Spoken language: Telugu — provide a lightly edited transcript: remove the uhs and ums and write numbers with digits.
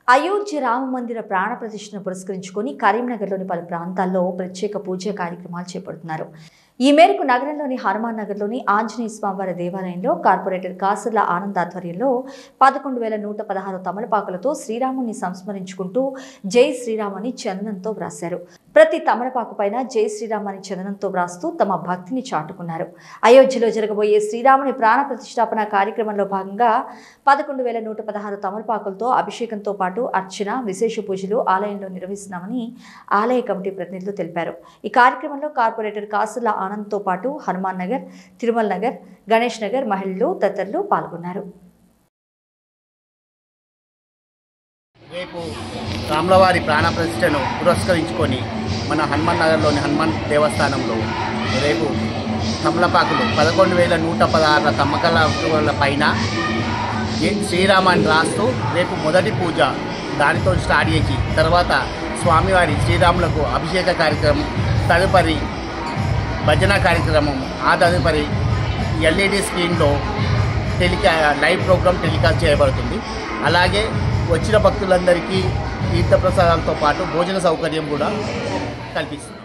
అయోధ్య రామ మందిర ప్రాణ ప్రతిష్ఠను పురస్కరించుకొని కరీంనగర్లోని పలు ప్రాంతాల్లో ప్రత్యేక పూజా కార్యక్రమాలు చేపడుతున్నారు. ఈ మేరకు నగరంలోని హనుమాన్ నగర్లోని ఆంజనేయ స్వామివారి దేవాలయంలో కార్పొరేటర్ కాసర్ల ఆనంద్ ఆధ్వర్యంలో 11,116 తమలపాకులతో శ్రీరాముని సంస్మరించుకుంటూ జై శ్రీరామ్ అని చందనంతో వ్రాశారు. ప్రతి తమలపాకు పైన జై శ్రీరామ్ అని చందనంతో వ్రాస్తూ తమ భక్తిని చాటుకున్నారు. అయోధ్యలో జరగబోయే శ్రీరాముని ప్రాణ ప్రతిష్టాపన కార్యక్రమంలో భాగంగా 11,116 తమలపాకులతో అభిషేకంతో పాటు అర్చన, విశేష పూజలు ఆలయంలో నిర్వహిస్తున్నామని ఆలయ కమిటీ ప్రతినిధులు తెలిపారు. ఈ కార్యక్రమంలో కార్పొరేటర్ కాసర్ల ఆనంద్తో పాటు హనుమాన్ నగర్, తిరుమల నగర్, గణేష్ నగర్ మహిళలు తదితరులు పాల్గొన్నారు. రేపు రాములవారి ప్రాణ ప్రతిష్టను పురస్కరించుకొని మన హనుమాన్ నగర్లోని హనుమాన్ దేవస్థానంలో రేపు తమలపాకులు 11,116 తమ్మకాల పైన శ్రీరామాన్ని రాస్తూ రేపు మొదటి పూజ దానితో స్టార్ట్ చేసి తర్వాత స్వామివారి శ్రీరాములకు అభిషేక కార్యక్రమం, తదుపరి భజన కార్యక్రమం, ఆ తదుపరి ఎల్ఈడి స్క్రీన్లో లైవ్ ప్రోగ్రామ్ టెలికాస్ట్ చేయబడుతుంది. అలాగే వచ్చిన భక్తులందరికీ తీర్థప్రసాదాలతో పాటు భోజన సౌకర్యం కూడా కల్పిస్తుంది.